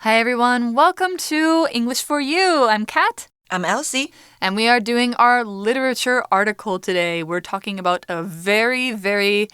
Hi everyone, welcome to English for You. I'm Kat. I'm Elsie. And we are doing our literature article today. We're talking about a very, very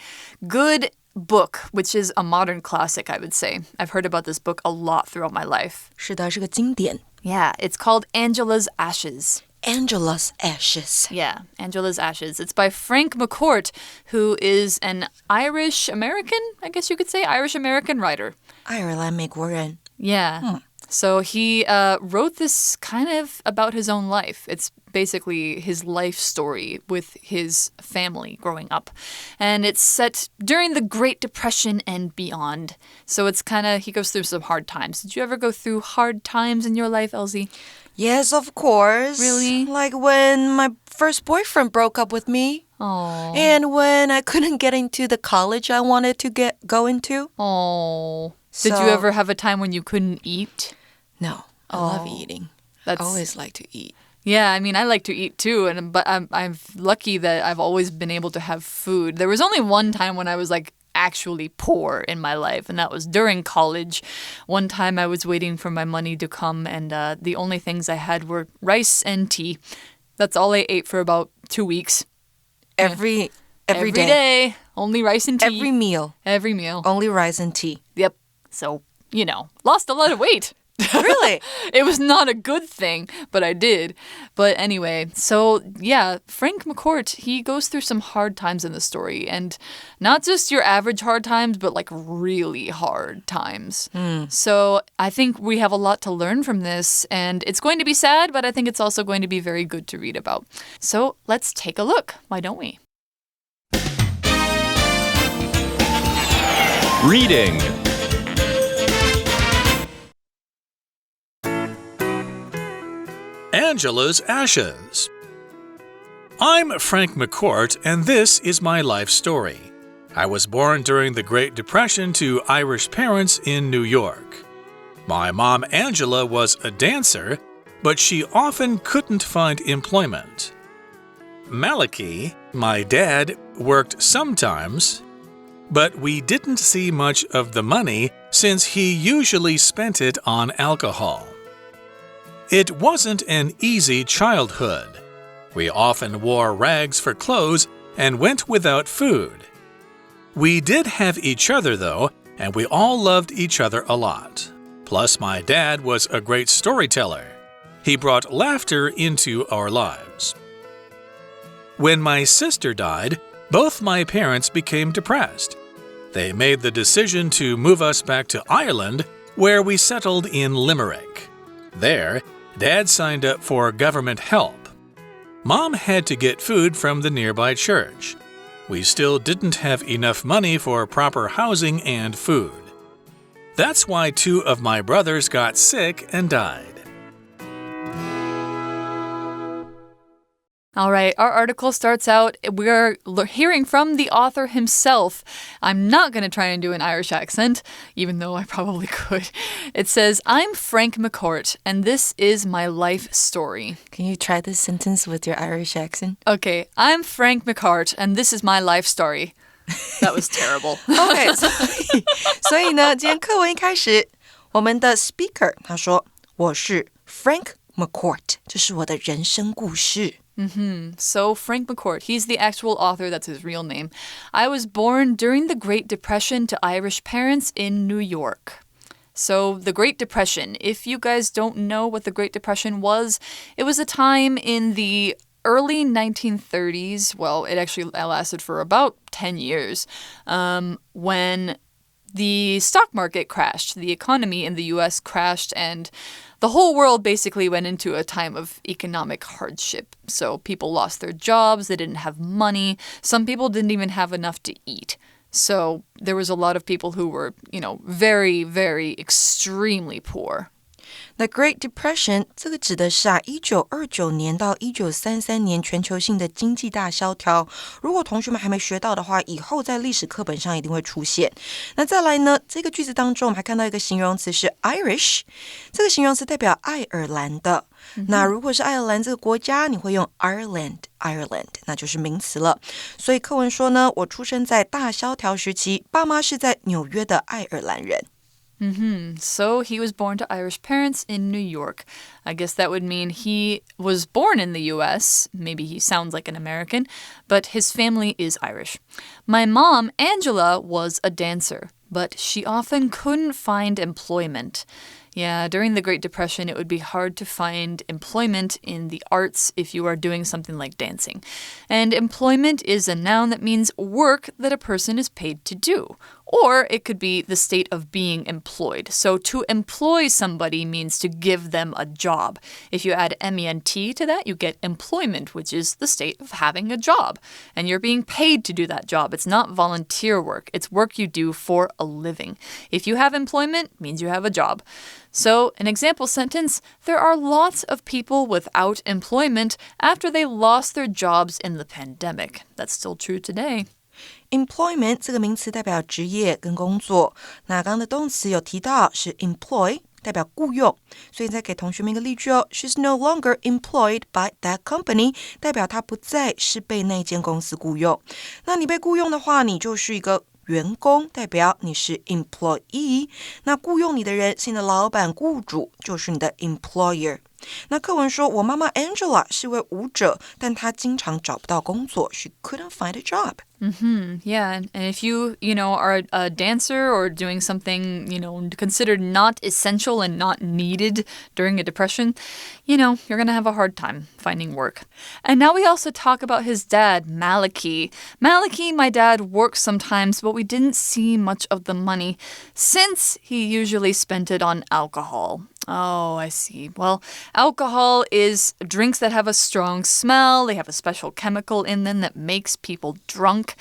good book, which is a modern classic, I would say. I've heard about this book a lot throughout my life. 是的，是个经典。 Yeah, it's called Angela's Ashes. Angela's Ashes. Yeah, Angela's Ashes. It's by Frank McCourt, who is an Irish-American, I guess you could say, Irish-American writer. 爱尔兰美国人。 Yeah. So he wrote this kind of about his own life. It's basically his life story with his family growing up. And it's set during the Great Depression and beyond. So it's kind of, he goes through some hard times. Did you ever go through hard times in your life, Elsie? Yes, of course. Really? Like when my first boyfriend broke up with me. Oh. And when I couldn't get into the college I wanted to go into. Oh. Did you ever have a time when you couldn't eat? No, I love eating. I always like to eat. Yeah, I mean, I like to eat too, but I'm lucky that I've always been able to have food. There was only one time when I was like actually poor in my life, and that was during college. One time I was waiting for my money to come, and the only things I had were rice and tea. That's all I ate for about 2 weeks. Every day. Day. Only rice and tea. Every meal. Every meal. Only rice and tea. Yep. So, lost a lot of weight. Really? It was not a good thing, but I did. But anyway, so yeah, Frank McCourt, he goes through some hard times in the story. And not just your average hard times, but like really hard times. So I think we have a lot to learn from this. And it's going to be sad, but I think it's also going to be very good to read about. So let's take a look. Why don't we? Reading. Angela's Ashes. I'm Frank McCourt, and this is my life story. I was born during the Great Depression to Irish parents in New York. My mom, Angela, was a dancer, but she often couldn't find employment. Malachi, my dad, worked sometimes, but we didn't see much of the money since he usually spent it on alcohol. It wasn't an easy childhood. We often wore rags for clothes and went without food. We did have each other, though, and we all loved each other a lot. Plus, my dad was a great storyteller. He brought laughter into our lives. When my sister died, both my parents became depressed. They made the decision to move us back to Ireland, where we settled in Limerick. There, Dad signed up for government help. Mom had to get food from the nearby church. We still didn't have enough money for proper housing and food. That's why 2 of my brothers got sick and died. All right, our article starts out, we're hearing from the author himself. I'm not going to try and do an Irish accent, even though I probably could. It says, I'm Frank McCourt, and this is my life story. Can you try this sentence with your Irish accent? Okay, I'm Frank McCourt, and this is my life story. That was terrible. Okay, 所以呢，今天课文一开始，我们的 speaker 他说，我是 Frank McCourt， 这是我的人生故事。So Frank McCourt, he's the actual author, that's his real name. I was born during the Great Depression to Irish parents in New York. So the Great Depression, if you guys don't know what the Great Depression was, it was a time in the early 1930s. Well, it actually lasted for about 10 years, when the stock market crashed. The economy in the U.S. crashed, and the whole world basically went into a time of economic hardship. So people lost their jobs, they didn't have money. Some people didn't even have enough to eat. So there was a lot of people who were, very, very extremely poor. The Great Depression 这个指的是1929年到1933年全球性的经济大萧条。如果同学们还没学到的话，以后在历史课本上一定会出现。那再来呢，这个句子当中我们还看到一个形容词是 Irish， 这个形容词代表爱尔兰的。那如果是爱尔兰这个国家，你会用 Ireland， 那就是名词了。所以课文说呢，我出生在大萧条时期，爸妈是在纽约的爱尔兰人。So he was born to Irish parents in New York. I guess that would mean he was born in the U.S. Maybe he sounds like an American, but his family is Irish. My mom, Angela, was a dancer, but she often couldn't find employment. Yeah, during the Great Depression, it would be hard to find employment in the arts if you are doing something like dancing. And employment is a noun that means work that a person is paid to do. Or it could be the state of being employed. So to employ somebody means to give them a job. If you add ment to that, you get employment, which is the state of having a job. And you're being paid to do that job. It's not volunteer work. It's work you do for a living. If you have employment, it means you have a job. So, an example sentence, there are lots of people without employment after they lost their jobs in the pandemic. That's still true today. Employment 这个名词代表职业跟工作，那刚刚的动词有提到是 employ， 代表雇用，所以再给同学们一个例句哦 She's no longer employed by that company， 代表她不再是被那间公司雇用。那你被雇用的话，你就是一个员工，代表你是 employee， 那雇用你的人是你的老板雇主，就是你的 employer。那课文说我妈妈 Angela 是位舞者，但她经常找不到工作 She couldn't find a job. Yeah, and if you are a dancer or doing something, considered not essential and not needed during a depression, you're going to have a hard time finding work. And now we also talk about his dad, Malachi. Malachi, my dad, works sometimes, but we didn't see much of the money since he usually spent it on alcohol. Oh, I see. Well, alcohol is drinks that have a strong smell. They have a special chemical in them that makes people drunk.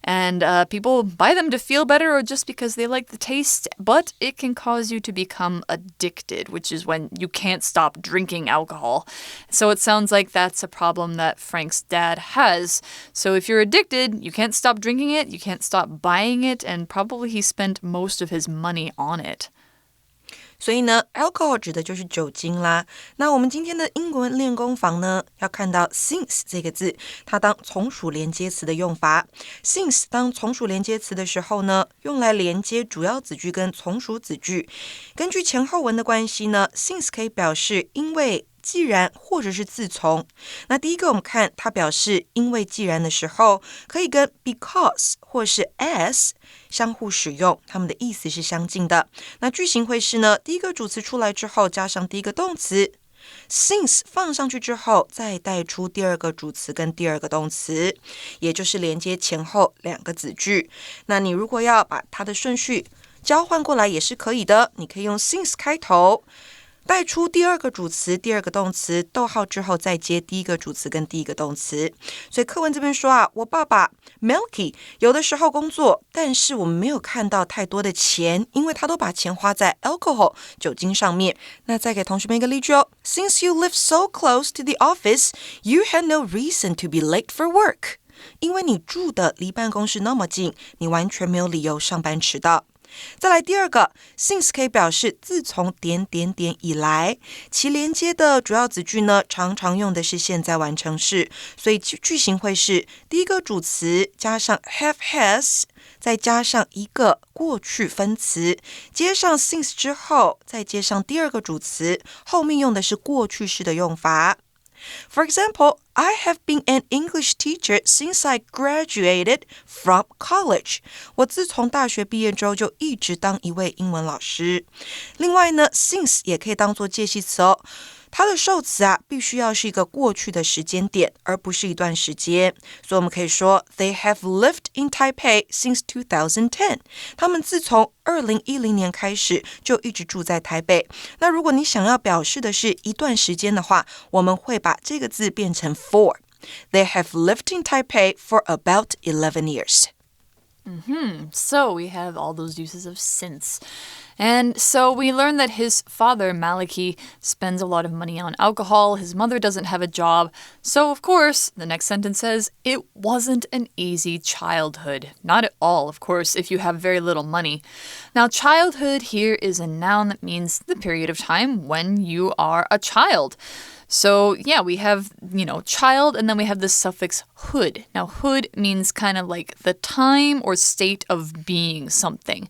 And people buy them to feel better or just because they like the taste. But it can cause you to become addicted, which is when you can't stop drinking alcohol. So it sounds like that's a problem that Frank's dad has. So if you're addicted, you can't stop drinking it, you can't stop buying it, and probably he spent most of his money on it. 所以呢 alcohol 指的就是酒精啦。那我们今天的英文练功房呢，要看到 since 这个字，它当从属连接词的用法。since 当从属连接词的时候呢，用来连接主要子句跟从属子句。根据前后文的关系呢 since 可以表示因为既然或者是自从。那第一个我们看它表示因为既然的时候，可以跟 because 或是 as 相互使用，它们的意思是相近的。那句型会是呢，第一个主词出来之后加上第一个动词， since 放上去之后再带出第二个主词跟第二个动词，也就是连接前后两个子句。那你如果要把它的顺序交换过来也是可以的，你可以用 since 开头带出第二个主词第二个动词，逗号之后再接第一个主词跟第一个动词。所以课文这边说啊，我爸爸 Melky 有的时候工作，但是我们没有看到太多的钱，因为他都把钱花在 alcohol 酒精上面。那再给同学们一个例句哦 Since you live so close to the office, you had no reason to be late for work. 因为你住的离办公室那么近，你完全没有理由上班迟到。再来第二个 since 可以表示自从点点点以来，其连接的主要子句呢，常常用的是现在完成式，所以句型会是第一个主词加上 have has， 再加上一个过去分词，接上 since 之后再接上第二个主词，后面用的是过去式的用法。For example, I have been an English teacher since I graduated from college. 我自从大学毕业之后就一直当一位英文老师。另外呢 since 也可以当作介系词哦。它的受词啊，必须要是一个过去的时间点，而不是一段时间。所以我们可以说 They have lived in Taipei since 2010. 他们自从2010年开始就一直住在台北。那如果你想要表示的是一段时间的话，我们会把这个字变成 for. They have lived in Taipei for about 11 years. So we have all those uses of since. And so we learned that his father, Malachi, spends a lot of money on alcohol. His mother doesn't have a job. So, of course, the next sentence says, it wasn't an easy childhood. Not at all, of course, if you have very little money. Now, childhood here is a noun that means the period of time when you are a child. So, yeah, we have, child, and then we have the suffix hood. Now, hood means kind of like the time or state of being something,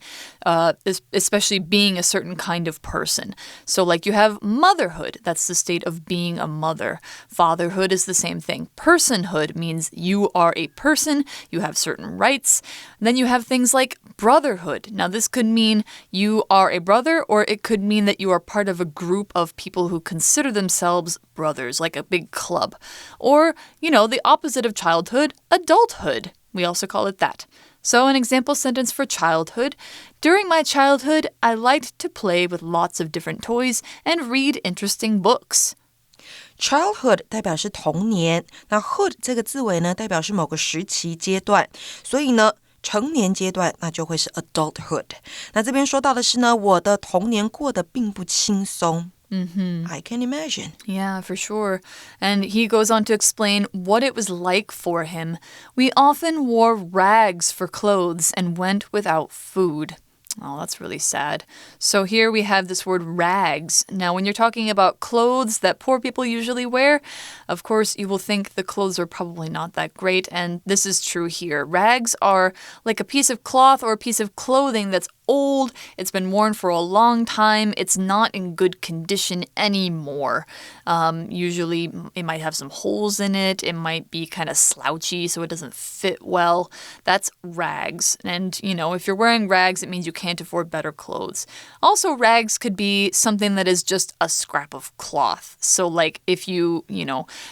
especially being a certain kind of person. So, like, you have motherhood. That's the state of being a mother. Fatherhood is the same thing. Personhood means you are a person. You have certain rights. Then you have things like brotherhood. Now, this could mean you are a brother, or it could mean that you are part of a group of people who consider themselves brothers, like a big club. Or, the opposite of childhood, adulthood. We also call it that. So an example sentence for childhood. During my childhood, I liked to play with lots of different toys and read interesting books. Childhood 代表是童年，那 hood 这个字尾呢，代表是某个时期阶段，所以呢，成年阶段那就会是 adulthood。那这边说到的是呢，我的童年过得并不轻松。I can imagine. Yeah, for sure. And he goes on to explain what it was like for him. We often wore rags for clothes and went without food. Oh, that's really sad. So here we have this word rags. Now, when you're talking about clothes that poor people usually wear, of course, you will think the clothes are probably not that great, and this is true here. Rags are like a piece of cloth or a piece of clothing that's old, it's been worn for a long time, it's not in good condition anymore. Usually, it might have some holes in it, it might be kind of slouchy, so it doesn't fit well. That's rags. And, if you're wearing rags, it means you can't afford better clothes. Also, rags could be something that is just a scrap of cloth. So, like, if you,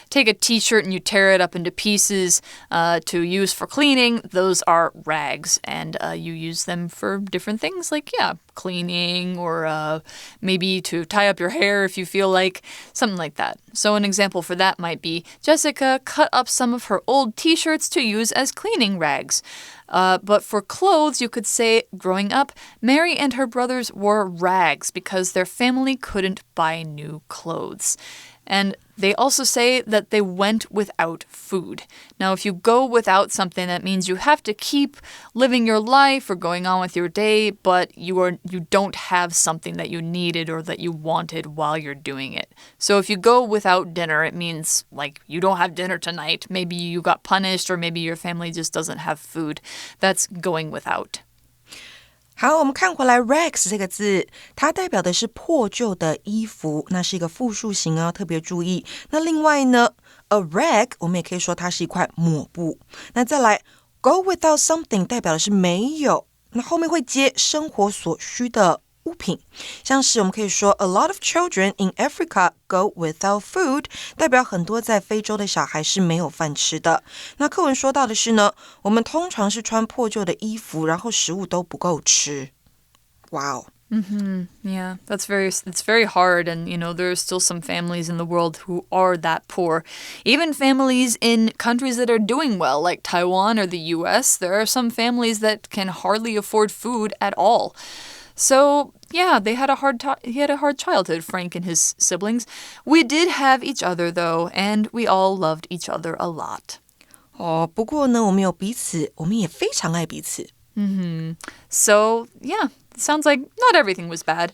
take a t-shirt and you tear it up into pieces to use for cleaning, those are rags, and you use them for different things like, cleaning or maybe to tie up your hair if you feel like, something like that. So an example for that might be, Jessica cut up some of her old t-shirts to use as cleaning rags. But for clothes, you could say, growing up, Mary and her brothers wore rags because their family couldn't buy new clothes. And they also say that they went without food. Now, if you go without something, that means you have to keep living your life or going on with your day, but you don't have something that you needed or that you wanted while you're doing it. So if you go without dinner, it means like you don't have dinner tonight. Maybe you got punished or maybe your family just doesn't have food. That's going without. 好，我们看回来 rags 这个字，它代表的是破旧的衣服，那是一个复数形哦，特别注意。那另外呢 a rag 我们也可以说它是一块抹布。那再来 go without something 代表的是没有，那后面会接生活所需的物品，像是我们可以说 a lot of children in Africa go without food 代表很多在非洲的小孩是没有饭吃的。那课文说到的是呢，我们通常是穿破旧的衣服，然后食物都不够吃。Wow. Yeah, it's very hard, and there are still some families in the world who are that poor. Even families in countries that are doing well, like Taiwan or the US, there are some families that can hardly afford food at all. So, yeah, he had a hard childhood, Frank and his siblings. We did have each other, though, and we all loved each other a lot. 不过呢，我们有彼此，我们也非常爱彼此。So, yeah, sounds like not everything was bad.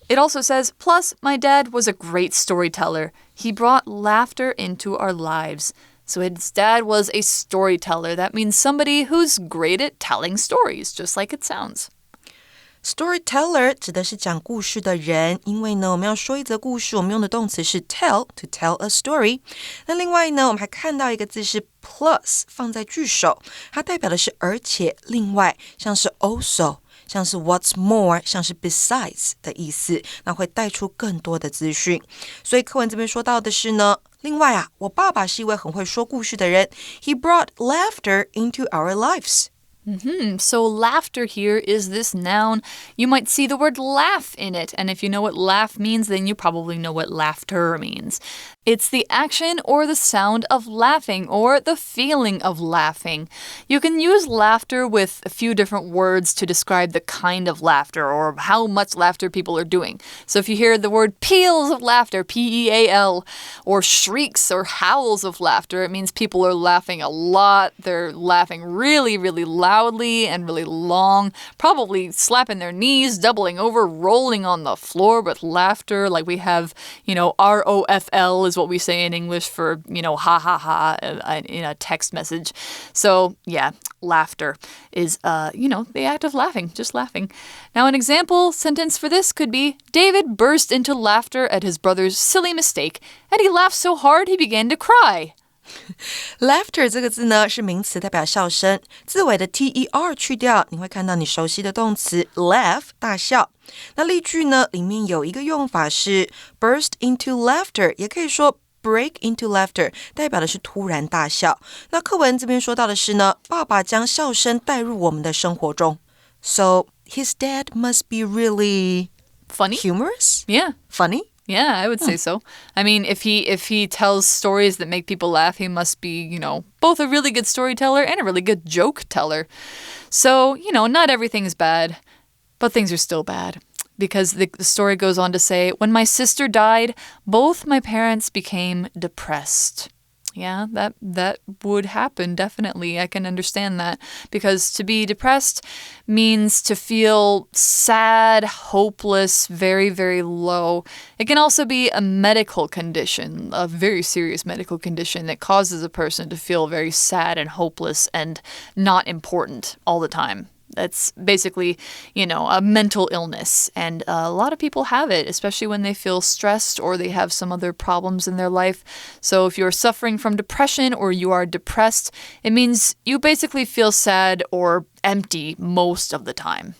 It also says, plus, my dad was a great storyteller. He brought laughter into our lives. So his dad was a storyteller. That means somebody who's great at telling stories, just like it sounds. Storyteller 指的是讲故事的人，因为呢，我们要说一则故事，我们用的动词是 tell, to tell a story. 那另外呢，我们还看到一个字是 plus 放在句首，它代表的是而且、另外，像是 also， 像是 what's more， 像是 besides 的意思，那会带出更多的资讯。所以课文这边说到的是呢，另外啊，我爸爸是一位很会说故事的人。He brought laughter into our lives. So laughter here is this noun. You might see the word laugh in it, and if you know what laugh means, then you probably know what laughter means. It's the action or the sound of laughing or the feeling of laughing. You can use laughter with a few different words to describe the kind of laughter or how much laughter people are doing. So if you hear the word peals of laughter, P-E-A-L, or shrieks or howls of laughter, it means people are laughing a lot. They're laughing really, really loudly and really long, probably slapping their knees, doubling over, rolling on the floor with laughter. Like we have, ROFL is what we say in English for, ha ha ha in a text message. So, yeah, laughter is, the act of laughing, just laughing. Now, an example sentence for this could be, David burst into laughter at his brother's silly mistake, and he laughed so hard he began to cry. Laughter 这个字呢是名词，代表笑声，字尾的 ter 去掉，你会看到你熟悉的动词 laugh 大笑。那例句呢里面有一个用法是 burst into laughter， 也可以说break into laughter， 代表的是突然大笑。那课文这边说到的是呢，爸爸将笑声带入我们的生活中。So his dad must be really funny, humorous, yeah, funny.Yeah, I would say so. I mean, if he tells stories that make people laugh, he must be, both a really good storyteller and a really good joke teller. So, not everything's bad, but things are still bad. Because the story goes on to say, when my sister died, both my parents became depressed. Yeah, that would happen, definitely. I can understand that. Because to be depressed means to feel sad, hopeless, very, very low. It can also be a medical condition, a very serious medical condition that causes a person to feel very sad and hopeless and not important all the time. That's basically, a mental illness. And a lot of people have it, especially when they feel stressed or they have some other problems in their life. So if you're suffering from depression or you are depressed, it means you basically feel sad or empty most of the time.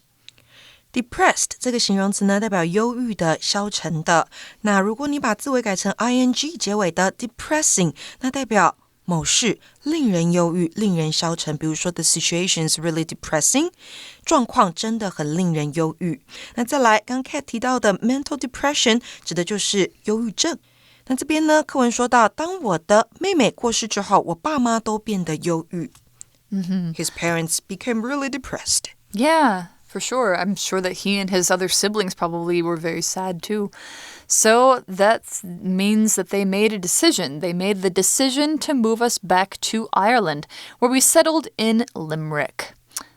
Depressed 这个形容词呢，代表忧郁的、消沉的。那如果你把字尾改成 ing 结尾的 depressing， 那代表某事令人忧郁、令人消沉，比如说 The situation is really depressing， 状况真的很令人忧郁。那再来，刚 Kat 提到的 mental depression 指的就是忧郁症。那这边呢，课文说到，当我的妹妹过世之后，我爸妈都变得忧郁。His parents became really depressed. Yeah.For sure. I'm sure that he and his other siblings probably were very sad too. So that means that they made a decision. They made the decision to move us back to Ireland, where we settled in Limerick.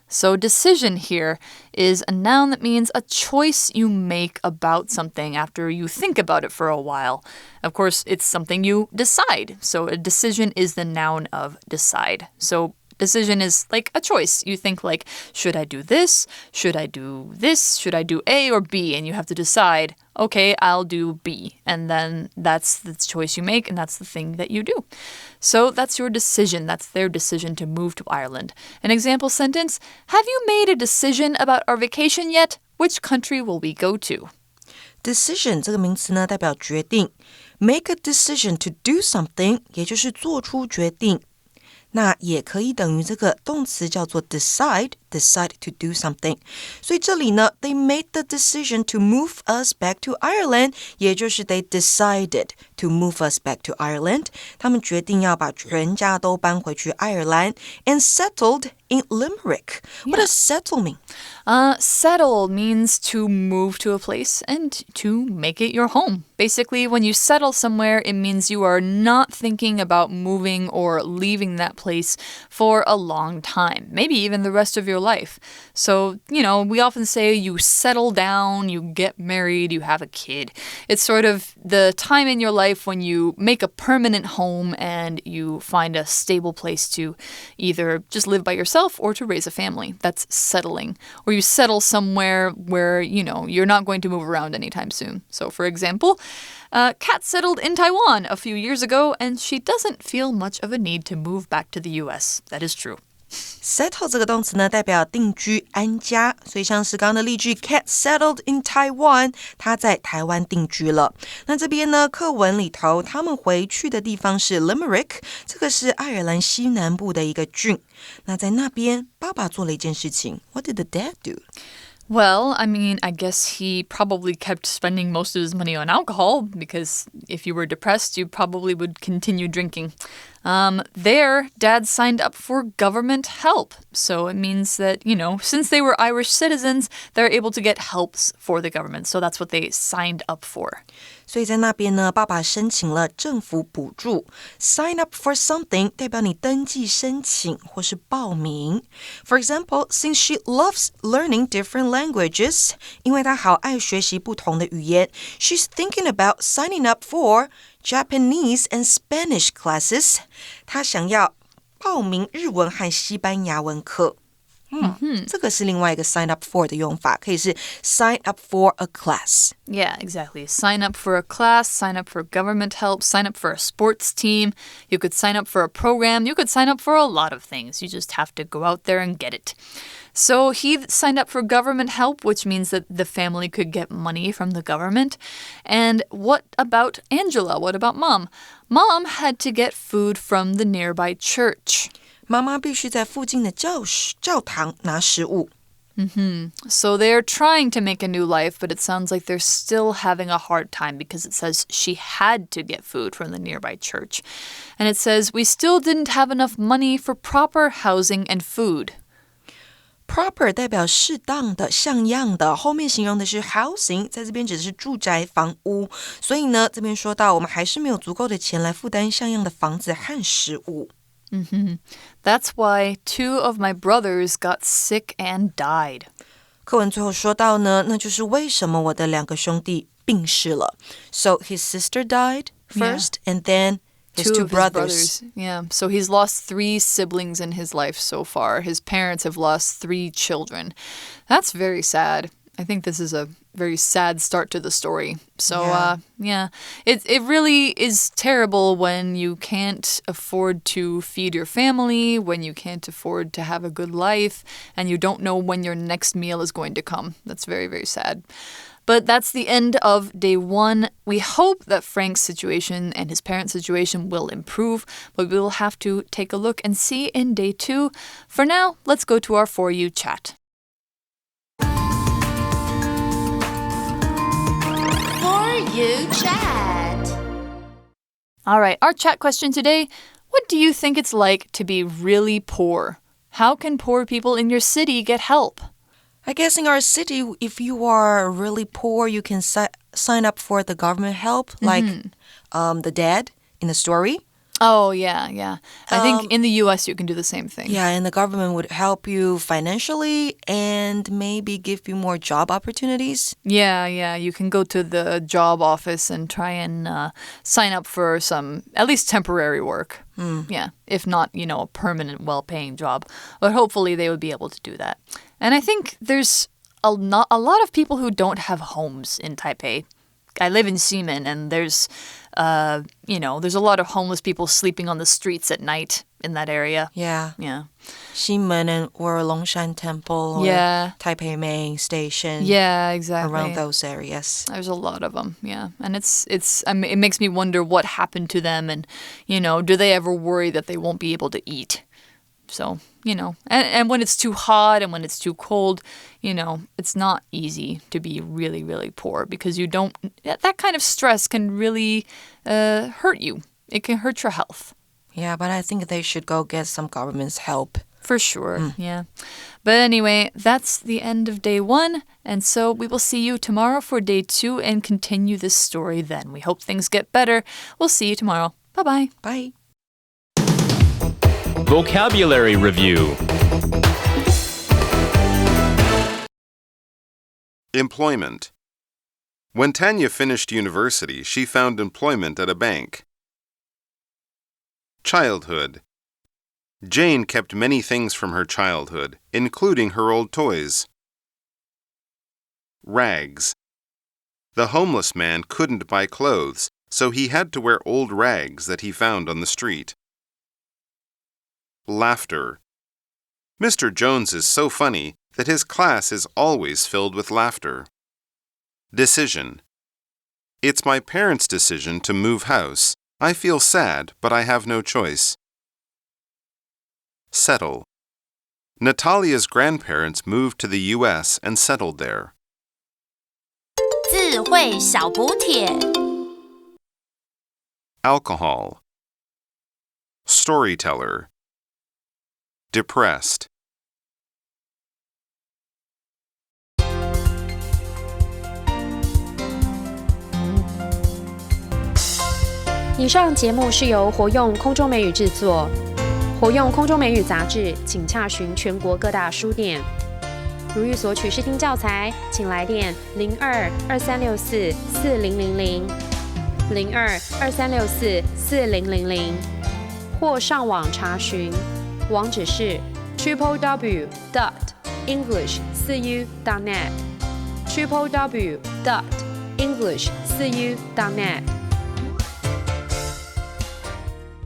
So decision here is a noun that means a choice you make about something after you think about it for a while. Of course, it's something you decide. So a decision is the noun of decide. So decision is like a choice. You think like, should I do this? Should I do this? Should I do A or B? And you have to decide, okay, I'll do B. And then that's the choice you make, and that's the thing that you do. So that's your decision. That's their decision to move to Ireland. An example sentence, have you made a decision about our vacation yet? Which country will we go to? Decision 这个名词呢，代表决定。Make a decision to do something， 也就是做出决定。那也可以等于这个动词叫做 decide to do something. 所以这里呢 they made the decision to move us back to Ireland, 也就是 they decided to move us back to Ireland. 他们决定要把全家都搬回去爱尔兰 and settled in Limerick. What does settle mean? Settle means to move to a place and to make it your home. Basically, when you settle somewhere, it means you are not thinking about moving or leaving that place for a long time, maybe even the rest of your life. So, we often say you settle down, you get married, you have a kid. It's sort of the time in your life when you make a permanent home and you find a stable place to either just live by yourself or to raise a family. That's settling. Or you settle somewhere where, you're not going to move around anytime soon. So, for example, Kat settled in Taiwan a few years ago, and she doesn't feel much of a need to move back to the U.S. That is true. Settle 这个动词呢，代表定居、安家，所以像是刚刚的例句 Kat settled in Taiwan， 她在台湾定居了。那这边呢，课文里头他们回去的地方是 Limerick， 这个是爱尔兰西南部的一个郡。那在那边，爸爸做了一件事情。What did the dad do?Well, I guess he probably kept spending most of his money on alcohol because if you were depressed, you probably would continue drinking. There, Dad signed up for government help. So it means that, since they were Irish citizens, they're able to get helps for the government. So that's what they signed up for. 所以在那边呢，爸爸申请了政府补助。Sign up for something 代表你登记申请或是报名。For example, since she loves learning different languages, 因为她好爱学习不同的语言 she's thinking about signing up for Japanese and Spanish classes. 他想要报名日文和西班牙文课。这个是另外一个 sign up for 的用法，可以是 sign up for a class. Yeah, exactly. Sign up for a class, sign up for government help, sign up for a sports team. You could sign up for a program. You could sign up for a lot of things. You just have to go out there and get it. So he signed up for government help, which means that the family could get money from the government. And what about Angela? What about Mom? Mom had to get food from the nearby church. 妈妈必须在附近的教堂拿食物。So they're trying to make a new life, but it sounds like they're still having a hard time because it says she had to get food from the nearby church. And it says, we still didn't have enough money for proper housing and food. Proper 代表适当的、像样的，后面形容的是 housing， 在这边指的是住宅、房屋。所以呢，这边说到我们还是没有足够的钱来负担像样的房子和食物。That's why 2 of my brothers got sick and died. 课文最后说到呢，那就是为什么我的2个兄弟病逝了。So his sister died first, and then his 2 brothers. Yeah, so he's lost 3 siblings in his life so far. His parents have lost 3 children. That's very sad. I think this is a very sad start to the story. So, it really is terrible when you can't afford to feed your family, when you can't afford to have a good life, and you don't know when your next meal is going to come. That's very, very sad. But that's the end of day 1. We hope that Frank's situation and his parents' situation will improve, but we will have to take a look and see in day 2. For now, let's go to our For You chat. You chat. All right, our chat question today. What do you think it's like to be really poor? How can poor people in your city get help? I guess in our city, if you are really poor, you can sign up for the government help, like the dad in the story. Oh, yeah. I think in the U.S. you can do the same thing. Yeah, and the government would help you financially and maybe give you more job opportunities. Yeah. You can go to the job office and try and sign up for some, at least temporary work. Yeah, if not, a permanent, well-paying job. But hopefully they would be able to do that. And I think there's a lot of people who don't have homes in Taipei. I live in Ximen, and there's a lot of homeless people sleeping on the streets at night in that area. Yeah. Ximen or Longshan Temple or Taipei Main Station. Yeah, exactly. Around those areas. There's a lot of them, yeah. And it makes me wonder what happened to them, and, do they ever worry that they won't be able to eat? So, and when it's too hot and when it's too cold, it's not easy to be really, really poor because that kind of stress can really hurt you. It can hurt your health. Yeah, but I think they should go get some government's help. For sure, yeah. But anyway, that's the end of day 1. And so we will see you tomorrow for day 2 and continue this story then. We hope things get better. We'll see you tomorrow. Bye-bye. Bye. Vocabulary Review. Employment. When Tanya finished university, she found employment at a bank. Childhood. Jane kept many things from her childhood, including her old toys. Rags. The homeless man couldn't buy clothes, so he had to wear old rags that he found on the street. Laughter. Mr. Jones is so funny that his class is always filled with laughter. Decision. It's my parents' decision to move house. I feel sad, but I have no choice. Settle. Natalia's grandparents moved to the U.S. and settled there. 智慧小补帖 Alcohol. Storyteller. Depressed. 以上节目是由活用空中美语制作，活用空中美语杂志，请洽询全国各大书店。如欲索取试听教材，请来电02-2364-4000。02-2364-4000，或上网查询，网址是 www.english4u.net www.english4u.net